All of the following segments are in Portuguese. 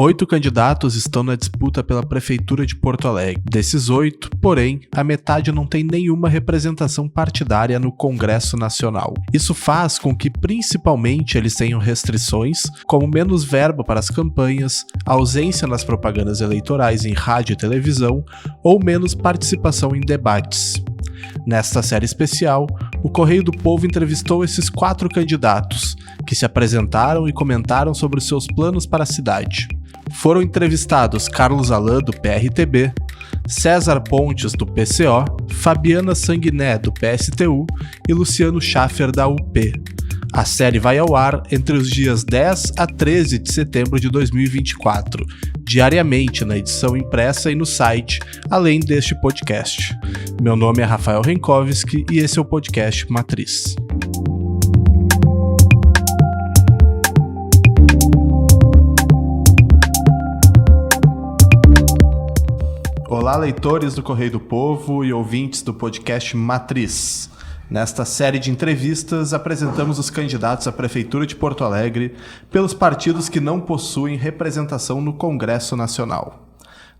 8 candidatos estão na disputa pela Prefeitura de Porto Alegre. Desses 8, porém, a metade não tem nenhuma representação partidária no Congresso Nacional. Isso faz com que, principalmente, eles tenham restrições, como menos verba para as campanhas, ausência nas propagandas eleitorais em rádio e televisão, ou menos participação em debates. Nesta série especial, o Correio do Povo entrevistou esses 4 candidatos, que se apresentaram e comentaram sobre os seus planos para a cidade. Foram entrevistados Carlos Alan, do PRTB, César Pontes, do PCO, Fabiana Sanguiné, do PSTU e Luciano Schaffer, da UP. A série vai ao ar entre os dias 10 a 13 de setembro de 2024, diariamente na edição impressa e no site, além deste podcast. Meu nome é Rafael Renkovski e esse é o podcast Matriz. Olá, leitores do Correio do Povo e ouvintes do podcast Matriz. Nesta série de entrevistas, apresentamos os candidatos à Prefeitura de Porto Alegre pelos partidos que não possuem representação no Congresso Nacional.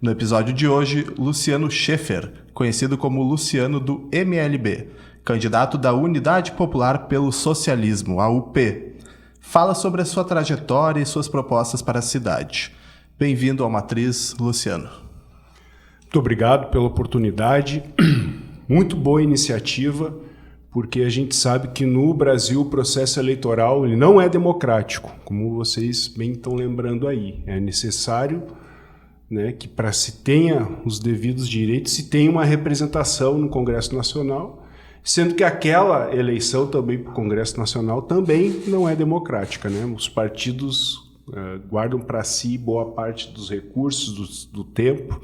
No episódio de hoje, Luciano Schaffer, conhecido como Luciano do MLB, candidato da Unidade Popular pelo Socialismo, a UP, fala sobre a sua trajetória e suas propostas para a cidade. Bem-vindo ao Matriz, Luciano. Muito obrigado pela oportunidade. Muito boa iniciativa, porque a gente sabe que no Brasil o processo eleitoral ele não é democrático, como vocês bem estão lembrando aí. É necessário, né, que para se tenha os devidos direitos, se tenha uma representação no Congresso Nacional, sendo que aquela eleição também para o Congresso Nacional também não é democrática, né? Os partidos guardam para si boa parte dos recursos, do tempo.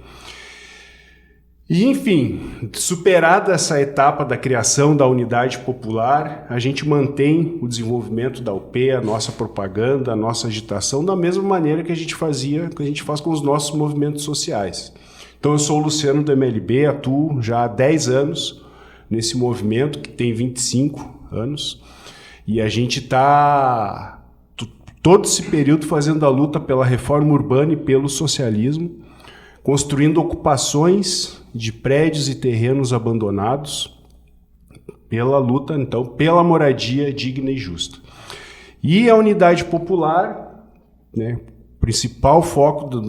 E, enfim, superada essa etapa da criação da unidade popular, a gente mantém o desenvolvimento da UP, a nossa propaganda, a nossa agitação, da mesma maneira que a gente faz com os nossos movimentos sociais. Então, eu sou o Luciano do MLB, atuo já há 10 anos nesse movimento, que tem 25 anos, e a gente está todo esse período fazendo a luta pela reforma urbana e pelo socialismo, construindo ocupações de prédios e terrenos abandonados pela luta, então, pela moradia digna e justa. E a unidade popular, né, principal foco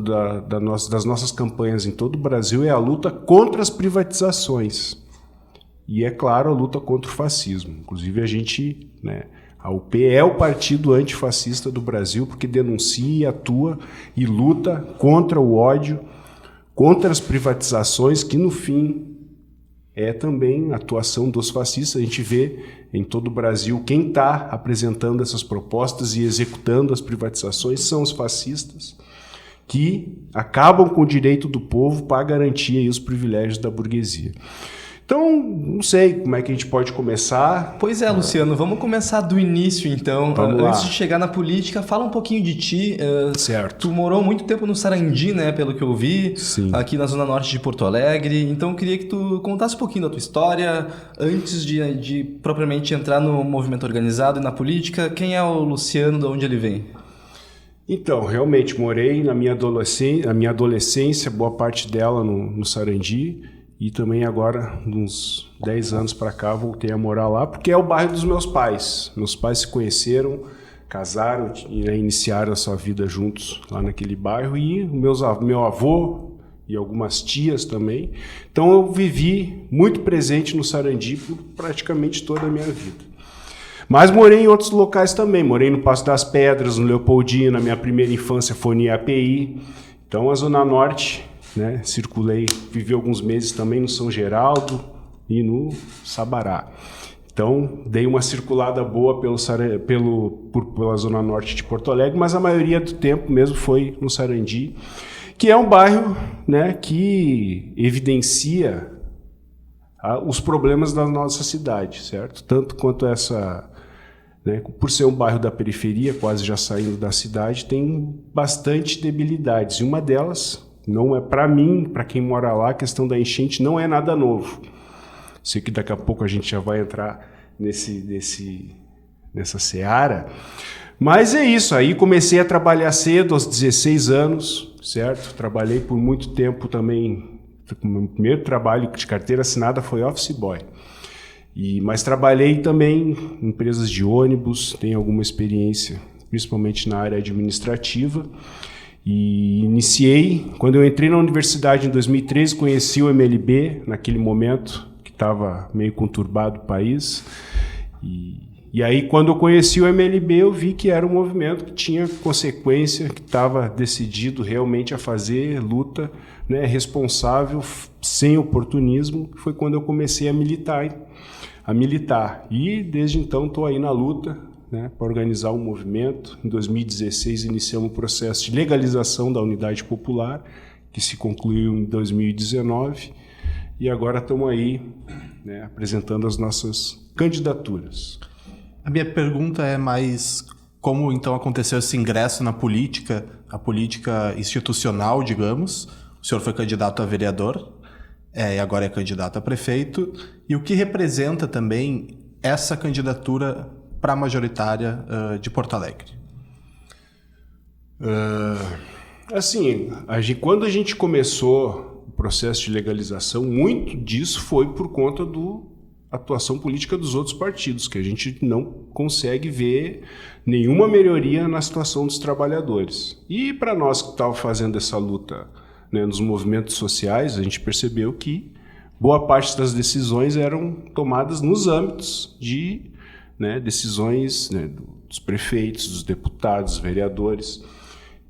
das nossas campanhas em todo o Brasil é a luta contra as privatizações. E, é claro, a luta contra o fascismo. Inclusive, a UP é o partido antifascista do Brasil, porque denuncia, atua e luta contra o ódio, contra as privatizações, que no fim é também a atuação dos fascistas. A gente vê em todo o Brasil quem está apresentando essas propostas e executando as privatizações são os fascistas, que acabam com o direito do povo para garantir aí os privilégios da burguesia. Então, não sei como é que a gente pode começar. Pois é, Luciano, vamos começar do início, então. Antes de chegar na política, fala um pouquinho de ti. Certo. Tu morou muito tempo no Sarandi, né, pelo que eu vi. Sim. Aqui na Zona Norte de Porto Alegre. Então, eu queria que tu contasse um pouquinho da tua história, antes de propriamente entrar no movimento organizado e na política. Quem é o Luciano, de onde ele vem? Então, realmente, morei na minha adolescência, boa parte dela no Sarandi. E também agora, uns 10 anos para cá, voltei a morar lá, porque é o bairro dos meus pais. Meus pais se conheceram, casaram e iniciaram a sua vida juntos lá naquele bairro. E meu avô e algumas tias também. Então eu vivi muito presente no Sarandi por praticamente toda a minha vida. Mas morei em outros locais também. Morei no Passo das Pedras, no Leopoldina. Na minha primeira infância foi no IAPI. Então a Zona Norte... né? Circulei, vivi alguns meses também no São Geraldo e no Sabará. Então, dei uma circulada boa pela Zona Norte de Porto Alegre, mas a maioria do tempo mesmo foi no Sarandi, que é um bairro, né, que evidencia os problemas da nossa cidade, certo? Tanto quanto essa... né, por ser um bairro da periferia, quase já saindo da cidade, tem bastante debilidades. E uma delas... não é para mim, para quem mora lá, a questão da enchente não é nada novo. Sei que daqui a pouco a gente já vai entrar nessa seara, Mas é isso, aí comecei a trabalhar cedo, aos 16 anos, certo? Trabalhei por muito tempo também, o meu primeiro trabalho de carteira assinada foi office boy. Mas trabalhei também em empresas de ônibus, tenho alguma experiência, principalmente na área administrativa. E iniciei, quando eu entrei na universidade em 2013, conheci o MLB, naquele momento que estava meio conturbado o país. E aí, quando eu conheci o MLB, eu vi que era um movimento que tinha consequência, que estava decidido realmente a fazer luta, né, responsável, sem oportunismo. Foi quando eu comecei a militar. E desde então estou aí na luta, né, para organizar um movimento. Em 2016 iniciamos o processo de legalização da Unidade Popular, que se concluiu em 2019. E agora estamos aí, né, apresentando as nossas candidaturas. A minha pergunta é mais como então aconteceu esse ingresso na política, a política institucional, digamos. O senhor foi candidato a vereador, e agora é candidato a prefeito. E o que representa também essa candidatura para a majoritária de Porto Alegre? Assim, quando a gente começou o processo de legalização, muito disso foi por conta da atuação política dos outros partidos, que a gente não consegue ver nenhuma melhoria na situação dos trabalhadores. E para nós que estávamos fazendo essa luta, né, nos movimentos sociais, a gente percebeu que boa parte das decisões eram tomadas nos âmbitos de, né, decisões, né, dos prefeitos, dos deputados, dos vereadores.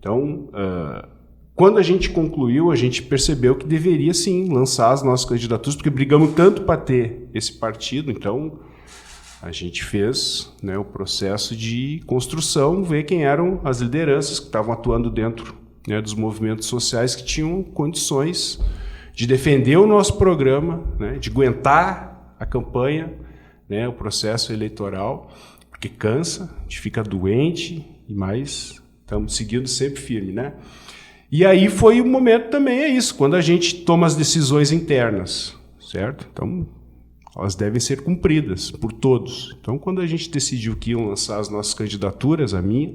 Então, quando a gente concluiu, a gente percebeu que deveria sim lançar as nossas candidaturas, porque brigamos tanto para ter esse partido, então a gente fez, né, o processo de construção, ver quem eram as lideranças que estavam atuando dentro, né, dos movimentos sociais que tinham condições de defender o nosso programa, né, de aguentar a campanha, né, o processo eleitoral, porque cansa, a gente fica doente, mas estamos seguindo sempre firme, né? E aí foi o momento também, é isso, quando a gente toma as decisões internas, certo? Então, elas devem ser cumpridas por todos. Então, quando a gente decidiu que iam lançar as nossas candidaturas, a minha,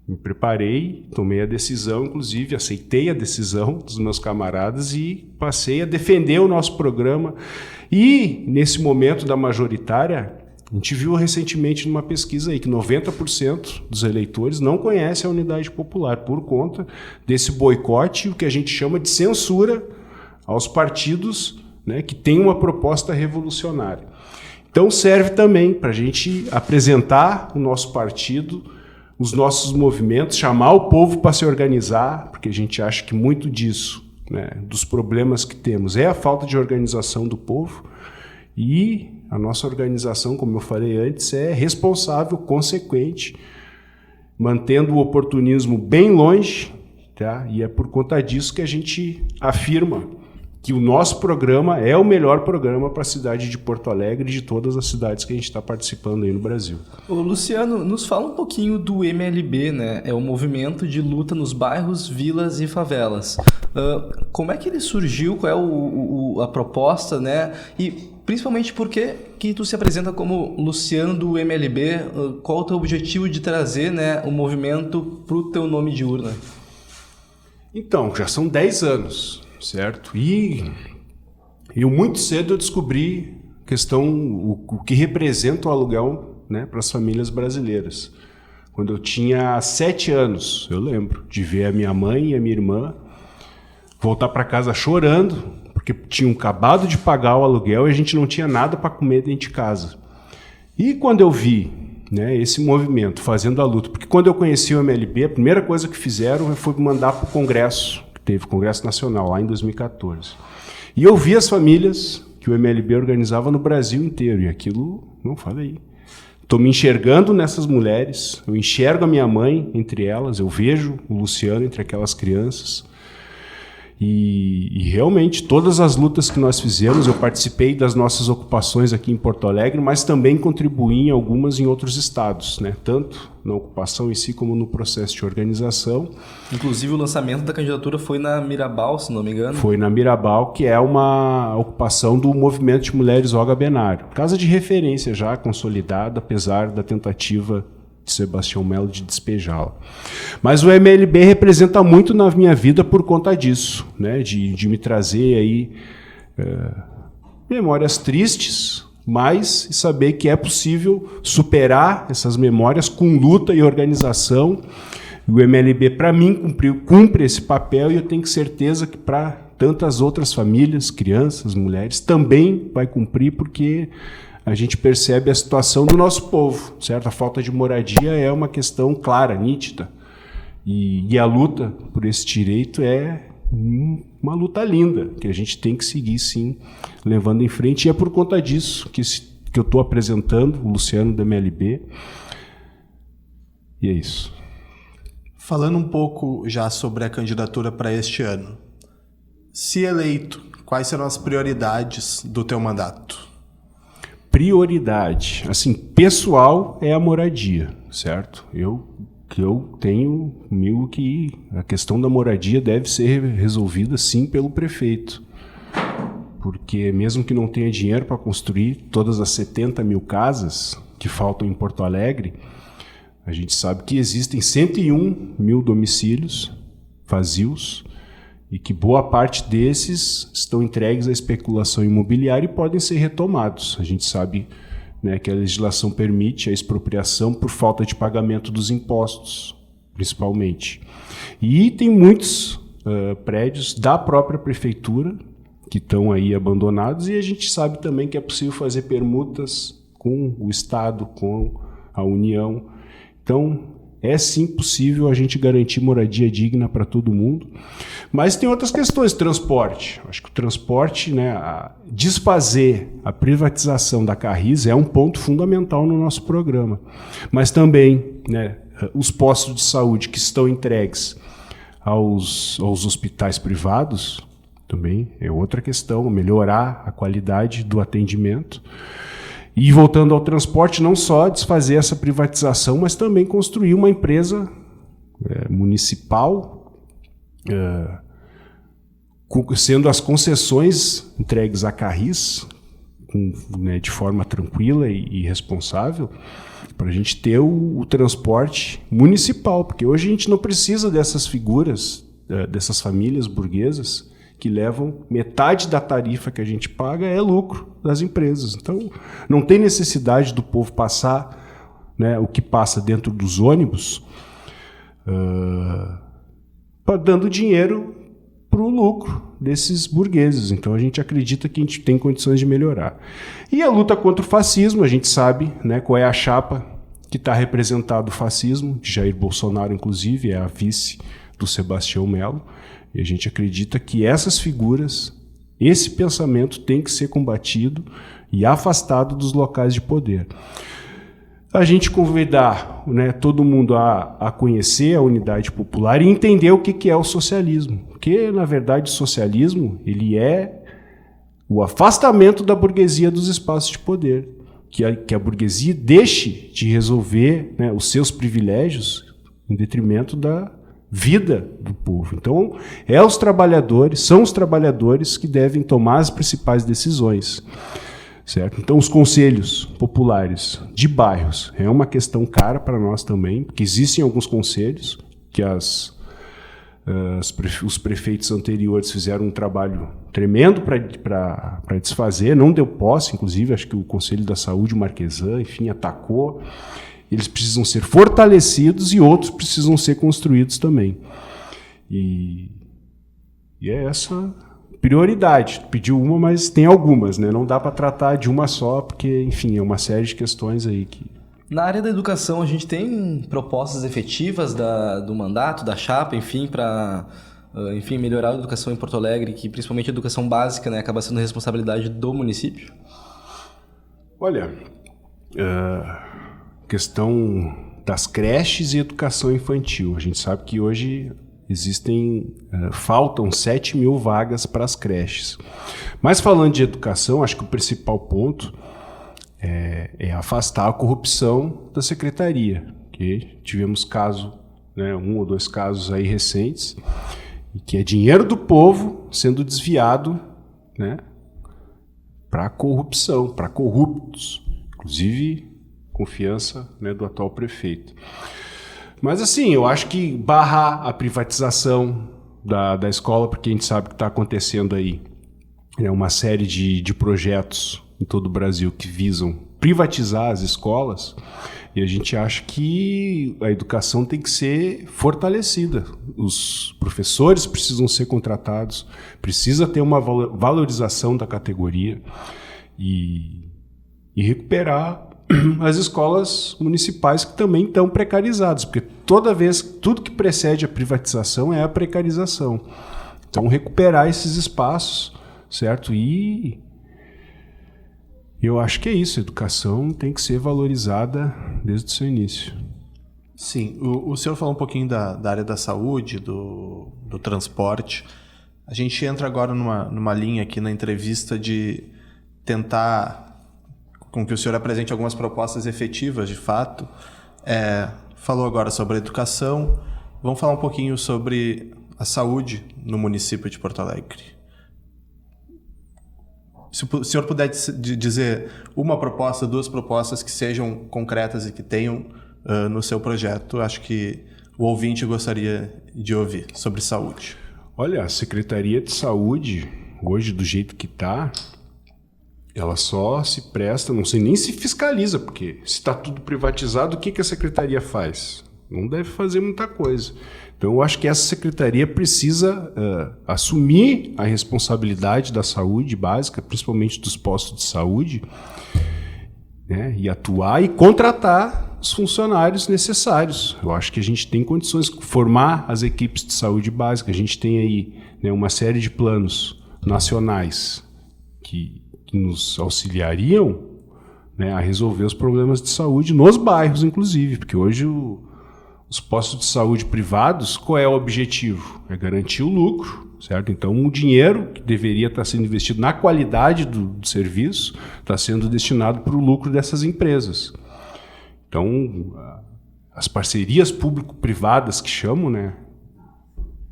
me preparei, tomei a decisão, inclusive aceitei a decisão dos meus camaradas e passei a defender o nosso programa. E, nesse momento da majoritária, a gente viu recentemente numa pesquisa aí que 90% dos eleitores não conhecem a Unidade Popular por conta desse boicote, o que a gente chama de censura aos partidos, né, que têm uma proposta revolucionária. Então serve também para a gente apresentar o nosso partido, os nossos movimentos, chamar o povo para se organizar, porque a gente acha que muito disso, né, dos problemas que temos é a falta de organização do povo. E a nossa organização, como eu falei antes, é responsável, consequente, mantendo o oportunismo bem longe, tá? E é por conta disso que a gente afirma que o nosso programa é o melhor programa para a cidade de Porto Alegre e de todas as cidades que a gente está participando aí no Brasil. Ô, Luciano, nos fala um pouquinho do MLB, né? É o movimento de luta nos bairros, vilas e favelas. Como é que ele surgiu? Qual é a proposta, né? E principalmente por que tu se apresenta como Luciano do MLB? Qual o teu objetivo de trazer, né, o movimento para o teu nome de urna? Então, já são 10 anos, certo? E eu muito cedo eu descobri o que representa o aluguel, né, para as famílias brasileiras. Quando eu tinha 7 anos, eu lembro de ver a minha mãe e a minha irmã voltar para casa chorando, porque tinham acabado de pagar o aluguel e a gente não tinha nada para comer dentro de casa. E quando eu vi, né, esse movimento fazendo a luta, porque quando eu conheci o MLB, a primeira coisa que fizeram foi mandar para o Congresso, que teve o Congresso Nacional, lá em 2014. E eu vi as famílias que o MLB organizava no Brasil inteiro, e aquilo, não falei. Estou me enxergando nessas mulheres, eu enxergo a minha mãe entre elas, eu vejo o Luciano entre aquelas crianças. E realmente, todas as lutas que nós fizemos, eu participei das nossas ocupações aqui em Porto Alegre, mas também contribuí em algumas em outros estados, né? Tanto na ocupação em si, como no processo de organização. Inclusive, o lançamento da candidatura foi na Mirabal, se não me engano. Foi na Mirabal, que é uma ocupação do Movimento de Mulheres Olga Benário. Casa de referência já consolidada, apesar da tentativa de Sebastião Melo de despejá-la. Mas o MLB representa muito na minha vida por conta disso, né? De me trazer aí memórias tristes, mas saber que é possível superar essas memórias com luta e organização. E o MLB, para mim, cumpre esse papel, e eu tenho certeza que para tantas outras famílias, crianças, mulheres, também vai cumprir, porque a gente percebe a situação do nosso povo, certo? A falta de moradia é uma questão clara, nítida. E a luta por esse direito é uma luta linda, que a gente tem que seguir, sim, levando em frente. E é por conta disso que eu estou apresentando, o Luciano do MLB. E é isso. Falando um pouco já sobre a candidatura para este ano, se eleito, quais serão as prioridades do teu mandato? Prioridade, assim, pessoal é a moradia, certo? Eu tenho comigo que a questão da moradia deve ser resolvida, sim, pelo prefeito. Porque mesmo que não tenha dinheiro para construir todas as 70 mil casas que faltam em Porto Alegre, a gente sabe que existem 101 mil domicílios vazios e que boa parte desses estão entregues à especulação imobiliária e podem ser retomados. A gente sabe, né, que a legislação permite a expropriação por falta de pagamento dos impostos, principalmente. E tem muitos prédios da própria prefeitura que estão aí abandonados, e a gente sabe também que é possível fazer permutas com o Estado, com a União. Então, é sim possível a gente garantir moradia digna para todo mundo. Mas tem outras questões, transporte. Acho que o transporte, né, desfazer a privatização da Carris é um ponto fundamental no nosso programa. Mas também, né, os postos de saúde que estão entregues aos hospitais privados também é outra questão, melhorar a qualidade do atendimento. E voltando ao transporte, não só desfazer essa privatização, mas também construir uma empresa municipal, sendo as concessões entregues à Carris, né, de forma tranquila e responsável, para a gente ter o transporte municipal, porque hoje a gente não precisa dessas figuras, dessas famílias burguesas, que levam metade da tarifa que a gente paga é lucro das empresas. Então, não tem necessidade do povo passar, né, o que passa dentro dos ônibus, dando dinheiro para o lucro desses burgueses. Então, a gente acredita que a gente tem condições de melhorar. E a luta contra o fascismo, a gente sabe, né, qual é a chapa que está representado o fascismo, de Jair Bolsonaro, inclusive, é a vice do Sebastião Melo. E a gente acredita que essas figuras, esse pensamento tem que ser combatido e afastado dos locais de poder. A gente convidar, né, todo mundo a conhecer a unidade popular e entender o que é o socialismo. Porque, na verdade, o socialismo ele é o afastamento da burguesia dos espaços de poder. Que a burguesia deixe de resolver, né, os seus privilégios em detrimento da vida do povo. Então, são os trabalhadores que devem tomar as principais decisões, certo? Então, os conselhos populares de bairros é uma questão cara para nós também, porque existem alguns conselhos que os prefeitos anteriores fizeram um trabalho tremendo para desfazer, não deu posse, inclusive, acho que o Conselho da Saúde, o Marquesan, enfim, atacou. Eles precisam ser fortalecidos e outros precisam ser construídos também. E é essa prioridade. Pediu uma, mas tem algumas, né? Não dá para tratar de uma só, porque, enfim, é uma série de questões aí que... Na área da educação, a gente tem propostas efetivas do mandato, da chapa, enfim, para melhorar a educação em Porto Alegre, que principalmente a educação básica, né, acaba sendo responsabilidade do município? Olha, questão das creches e educação infantil. A gente sabe que hoje faltam 7 mil vagas para as creches. Mas falando de educação, acho que o principal ponto é afastar a corrupção da secretaria. Que tivemos caso, né, 1 ou 2 casos aí recentes, e que é dinheiro do povo sendo desviado, né, para corrupção, para corruptos. Inclusive, confiança, né, do atual prefeito. Mas assim, eu acho que barrar a privatização da escola, porque a gente sabe que está acontecendo aí, né, uma série de projetos em todo o Brasil que visam privatizar as escolas, e a gente acha que a educação tem que ser fortalecida. Os professores precisam ser contratados, precisa ter uma valorização da categoria e recuperar as escolas municipais que também estão precarizadas, porque tudo que precede a privatização é a precarização. Então, recuperar esses espaços, certo? E eu acho que é isso, a educação tem que ser valorizada desde o seu início. Sim, o senhor falou um pouquinho da área da saúde, do transporte. A gente entra agora numa linha aqui na entrevista de tentar com que o senhor apresente algumas propostas efetivas, de fato. Falou agora sobre a educação. Vamos falar um pouquinho sobre a saúde no município de Porto Alegre. Se o senhor puder dizer uma proposta, duas propostas que sejam concretas e que tenham no seu projeto, acho que o ouvinte gostaria de ouvir sobre saúde. Olha, a Secretaria de Saúde, hoje do jeito que está, ela só se presta, não sei nem se fiscaliza, porque se está tudo privatizado, o que a Secretaria faz? Não deve fazer muita coisa. Então, eu acho que essa Secretaria precisa assumir a responsabilidade da saúde básica, principalmente dos postos de saúde, né, e atuar e contratar os funcionários necessários. Eu acho que a gente tem condições de formar as equipes de saúde básica. A gente tem aí, né, uma série de planos nacionais que nos auxiliariam, né, a resolver os problemas de saúde nos bairros, inclusive, porque hoje os postos de saúde privados, qual é o objetivo? É garantir o lucro, certo? Então, o dinheiro que deveria estar sendo investido na qualidade do serviço está sendo destinado para o lucro dessas empresas. Então, as parcerias público-privadas que chamam, né,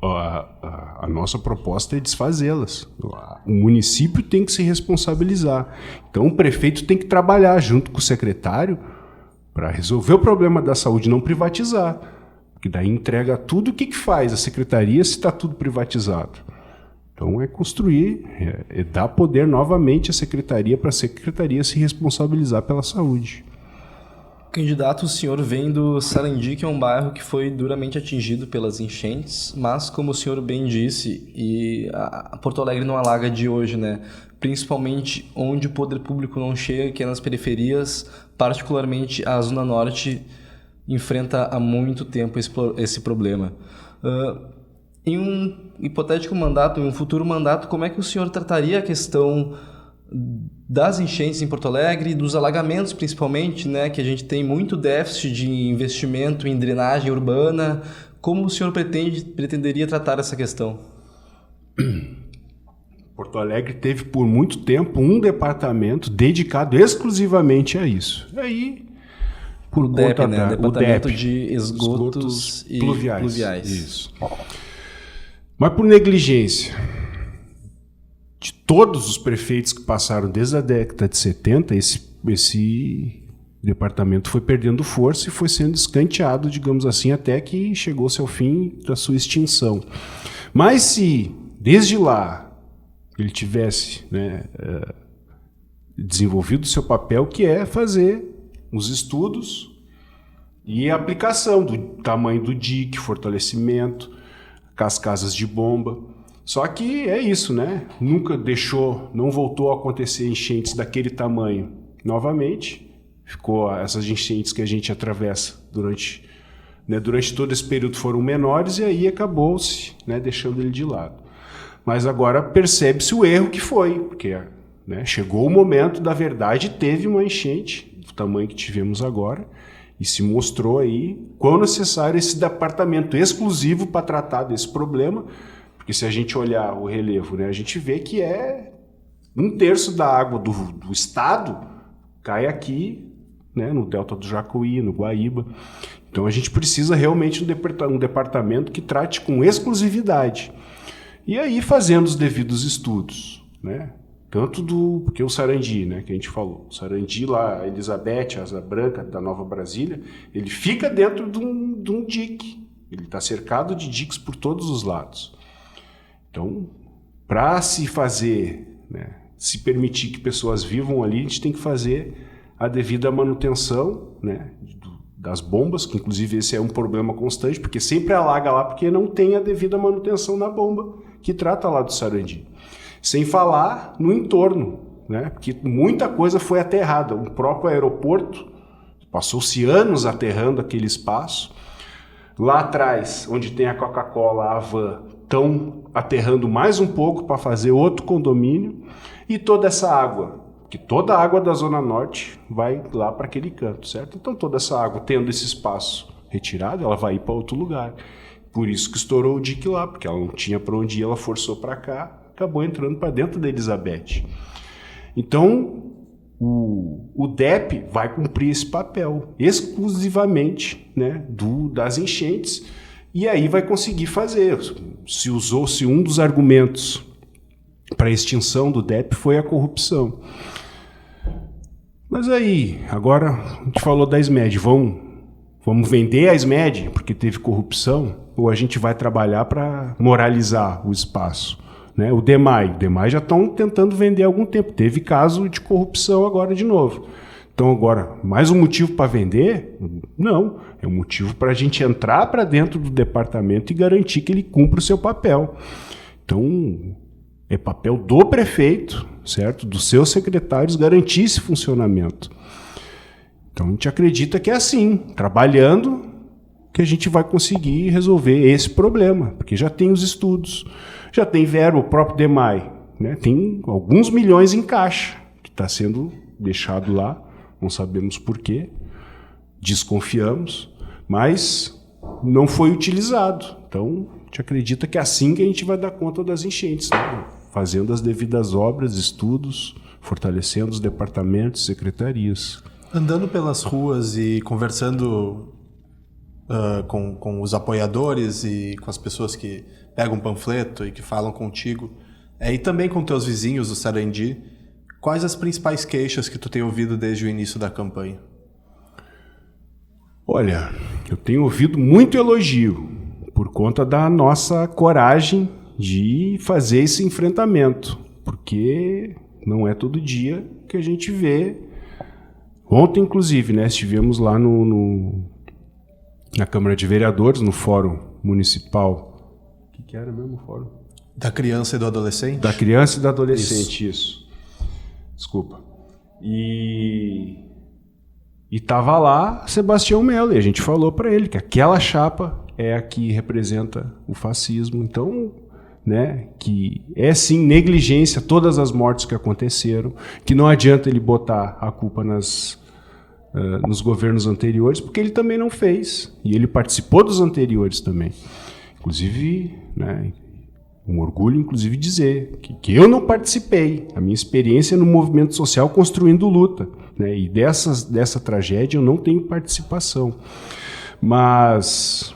a nossa proposta é desfazê-las. O município tem que se responsabilizar. Então, o prefeito tem que trabalhar junto com o secretário para resolver o problema da saúde, não privatizar. Porque daí entrega tudo. O que faz a secretaria se está tudo privatizado? Então, é construir, é dar poder novamente à secretaria para a secretaria se responsabilizar pela saúde. Candidato, o senhor vem do Sarandi, que é um bairro que foi duramente atingido pelas enchentes, mas, como o senhor bem disse, e a Porto Alegre não alaga de hoje, né? Principalmente onde o poder público não chega, que é nas periferias, particularmente a Zona Norte enfrenta há muito tempo esse problema. Em um hipotético mandato, em um futuro mandato, como é que o senhor trataria a questão das enchentes em Porto Alegre, dos alagamentos principalmente, né, que a gente tem muito déficit de investimento em drenagem urbana? Como o senhor pretenderia tratar essa questão? Porto Alegre teve por muito tempo um departamento dedicado exclusivamente a isso. E aí, por o DEP, conta né? Departamento DEP, de esgotos e pluviais. Isso. Mas por negligência de todos os prefeitos que passaram desde a década de 70, esse departamento foi perdendo força e foi sendo escanteado, digamos assim, até que chegou-se ao fim da sua extinção. Mas se, desde lá, ele tivesse, né, desenvolvido o seu papel, que é fazer os estudos e a aplicação do tamanho do dique, fortalecimento, as casas de bomba. Só que é isso, né? Não voltou a acontecer enchentes daquele tamanho novamente. Ficou essas enchentes que a gente atravessa durante todo esse período foram menores e aí acabou-se, né, deixando ele de lado. Mas agora percebe-se o erro que foi, porque, né, chegou o momento da verdade, teve uma enchente do tamanho que tivemos agora e se mostrou aí quão necessário esse departamento exclusivo para tratar desse problema. Porque se a gente olhar o relevo, né, a gente vê que 1/3 da água do estado cai aqui, né, no Delta do Jacuí, no Guaíba. Então a gente precisa realmente de um departamento que trate com exclusividade. E aí fazendo os devidos estudos, né, tanto porque o Sarandi, né, que a gente falou, o Sarandi lá, Elizabeth, Asa Branca, da Nova Brasília, ele fica dentro de um dique, ele está cercado de diques por todos os lados. Então, para se fazer, né, se permitir que pessoas vivam ali, a gente tem que fazer a devida manutenção, né, das bombas, que inclusive esse é um problema constante, porque sempre alaga lá porque não tem a devida manutenção na bomba que trata lá do Sarandi. Sem falar no entorno, né, porque muita coisa foi aterrada. O próprio aeroporto, passou-se anos aterrando aquele espaço. Lá atrás, onde tem a Coca-Cola, a Havan, estão aterrando mais um pouco para fazer outro condomínio. E toda essa água, que toda a água da Zona Norte vai lá para aquele canto, certo? Então toda essa água, tendo esse espaço retirado, ela vai ir para outro lugar. Por isso que estourou o dique lá, porque ela não tinha para onde ir, ela forçou para cá, acabou entrando para dentro da Elizabeth. Então o DEP vai cumprir esse papel exclusivamente, né, das enchentes, e aí vai conseguir fazer. Se usou-se um dos argumentos para a extinção do DEP foi a corrupção. Mas aí, agora a gente falou da SMED, vamos vender a SMED porque teve corrupção, ou a gente vai trabalhar para moralizar o espaço? Né? O DEMAI já estão tentando vender há algum tempo, teve caso de corrupção agora de novo. Então agora, mais um motivo para vender? Não, é um motivo para a gente entrar para dentro do departamento e garantir que ele cumpra o seu papel. Então, é papel do prefeito, certo? Dos seus secretários, garantir esse funcionamento. Então a gente acredita que é assim, trabalhando, que a gente vai conseguir resolver esse problema, porque já tem os estudos, já tem verbo, o próprio DEMAI, né? Tem alguns milhões em caixa, que está sendo deixado lá, não sabemos por quê, desconfiamos, mas não foi utilizado. Então a gente acredita que é assim que a gente vai dar conta das enchentes, né? Fazendo as devidas obras, estudos, fortalecendo os departamentos, secretarias. Andando pelas ruas e conversando com os apoiadores e com as pessoas que pegam um panfleto e que falam contigo, e também com teus vizinhos do Sarandi, quais as principais queixas que tu tem ouvido desde o início da campanha? Olha, eu tenho ouvido muito elogio por conta da nossa coragem de fazer esse enfrentamento, porque não é todo dia que a gente vê. Ontem, inclusive, né, estivemos lá na Câmara de Vereadores, no Fórum Municipal. O que era mesmo o fórum? Da criança e do adolescente? Da criança e do adolescente, isso. Desculpa. E estava lá Sebastião Melo, e a gente falou para ele que aquela chapa é a que representa o fascismo. Então, né, que é sim negligência todas as mortes que aconteceram, que não adianta ele botar a culpa nos governos anteriores, porque ele também não fez, e ele participou dos anteriores também. Inclusive, né, um orgulho, inclusive, dizer que eu não participei, a minha experiência no movimento social construindo luta, né, e dessa tragédia eu não tenho participação. Mas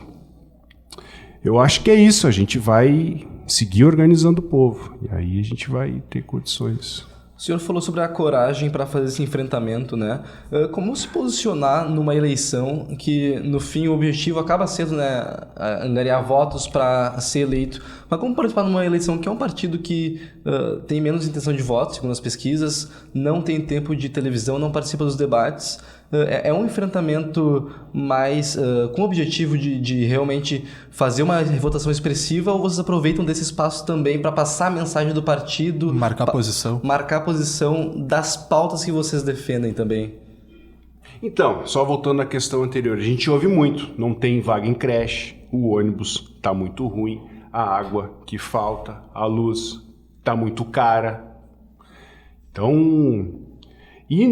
eu acho que é isso, a gente vai seguir organizando o povo, e aí a gente vai ter condições. O senhor falou sobre a coragem para fazer esse enfrentamento, né? Como se posicionar numa eleição que, no fim, o objetivo acaba sendo, né, angariar votos para ser eleito. Mas como participar numa eleição que é um partido que tem menos intenção de votos, segundo as pesquisas, não tem tempo de televisão, não participa dos debates? É um enfrentamento mais com o objetivo de realmente fazer uma votação expressiva, ou vocês aproveitam desse espaço também para passar a mensagem do partido? Marcar posição. Marcar a posição das pautas que vocês defendem também. Então, só voltando à questão anterior, a gente ouve muito, não tem vaga em creche, o ônibus está muito ruim, a água que falta, a luz está muito cara. Então, e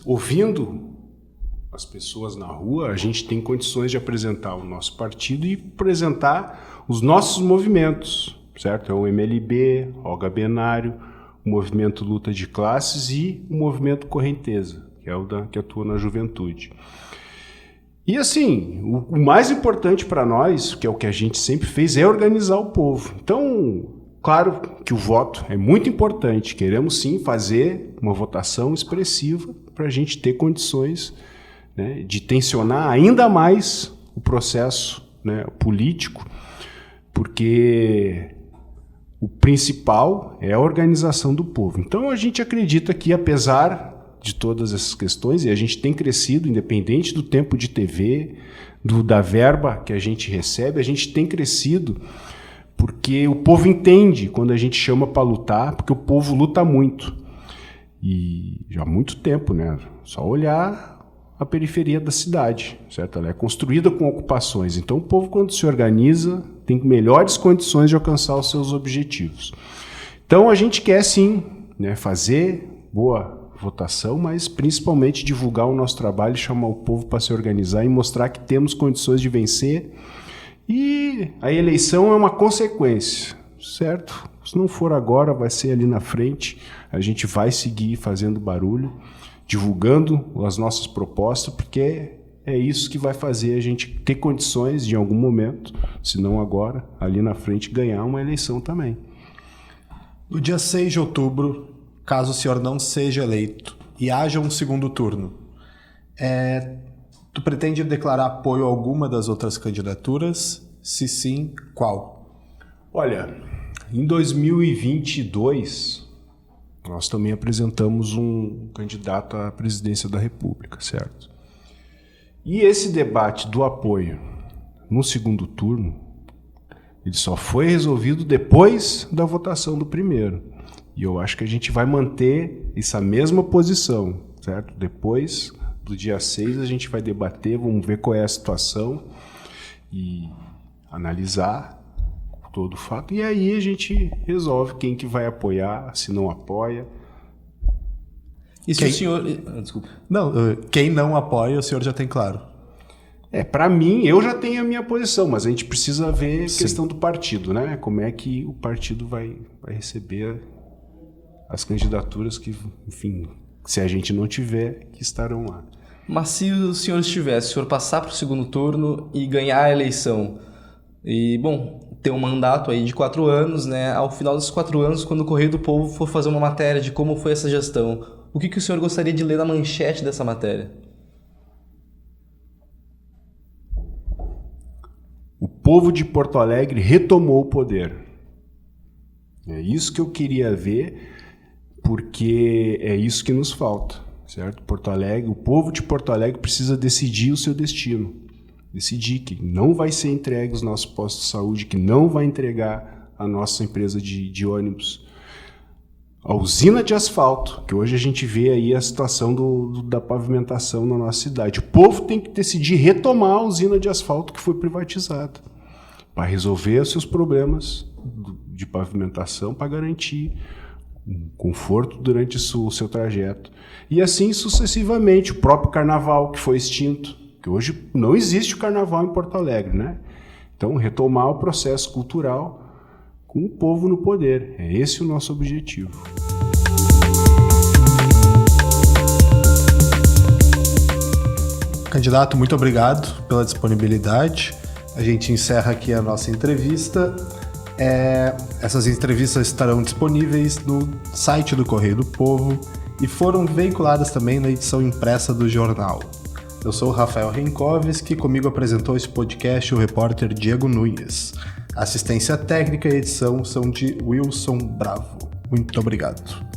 ouvindo as pessoas na rua, a gente tem condições de apresentar o nosso partido e apresentar os nossos movimentos, certo? É o MLB, Olga Benário, o Movimento Luta de Classes e o Movimento Correnteza, que é o que atua na juventude. E assim, o mais importante para nós, que é o que a gente sempre fez, é organizar o povo. Então, claro que o voto é muito importante. Queremos sim fazer uma votação expressiva para a gente ter condições, né, de tensionar ainda mais o processo, né, político, porque o principal é a organização do povo. Então a gente acredita que, apesar de todas essas questões, e a gente tem crescido, independente do tempo de TV, da verba que a gente recebe, a gente tem crescido porque o povo entende quando a gente chama para lutar, porque o povo luta muito. E já há muito tempo, né? Só olhar a periferia da cidade, certo? Ela é construída com ocupações. Então o povo, quando se organiza, tem melhores condições de alcançar os seus objetivos. Então a gente quer sim, né, fazer boa votação, mas principalmente divulgar o nosso trabalho, chamar o povo para se organizar e mostrar que temos condições de vencer. E a eleição é uma consequência, certo? Se não for agora, vai ser ali na frente. A gente vai seguir fazendo barulho, divulgando as nossas propostas, porque é isso que vai fazer a gente ter condições de, em algum momento, se não agora, ali na frente, ganhar uma eleição também. No dia 6 de outubro, caso o senhor não seja eleito e haja um segundo turno, tu pretende declarar apoio a alguma das outras candidaturas? Se sim, qual? Olha, em 2022, nós também apresentamos um candidato à presidência da República, certo? E esse debate do apoio no segundo turno, ele só foi resolvido depois da votação do primeiro. E eu acho que a gente vai manter essa mesma posição, certo? Depois do dia 6 a gente vai debater, vamos ver qual é a situação e analisar todo o fato. E aí a gente resolve quem que vai apoiar, se não apoia. E se o senhor... Desculpa. Não, quem não apoia, o senhor já tem claro. Para mim, eu já tenho a minha posição, mas a gente precisa ver a questão do partido, né? Como é que o partido vai receber as candidaturas que, enfim, se a gente não tiver, que estarão lá. Mas se o senhor estivesse, se o senhor passar para o segundo turno e ganhar a eleição, e, bom, ter um mandato aí de 4 anos, né? Ao final desses 4 anos, quando o Correio do Povo for fazer uma matéria de como foi essa gestão, o que o senhor gostaria de ler na manchete dessa matéria? O povo de Porto Alegre retomou o poder. É isso que eu queria ver, porque é isso que nos falta, certo? Porto Alegre, o povo de Porto Alegre precisa decidir o seu destino. Decidir que não vai ser entregue os nossos postos de saúde, que não vai entregar a nossa empresa de ônibus. A usina de asfalto, que hoje a gente vê aí a situação da pavimentação na nossa cidade. O povo tem que decidir retomar a usina de asfalto que foi privatizada, para resolver os seus problemas de pavimentação, para garantir um conforto durante o seu trajeto. E assim sucessivamente, o próprio carnaval que foi extinto, que hoje não existe o carnaval em Porto Alegre, né? Então, retomar o processo cultural com o povo no poder. É esse o nosso objetivo. Candidato, muito obrigado pela disponibilidade. A gente encerra aqui a nossa entrevista. Essas entrevistas estarão disponíveis no site do Correio do Povo e foram veiculadas também na edição impressa do jornal. Eu sou o Rafael Renkoves, que comigo apresentou esse podcast o repórter Diego Nunes. A assistência técnica e edição são de Wilson Bravo. Muito obrigado.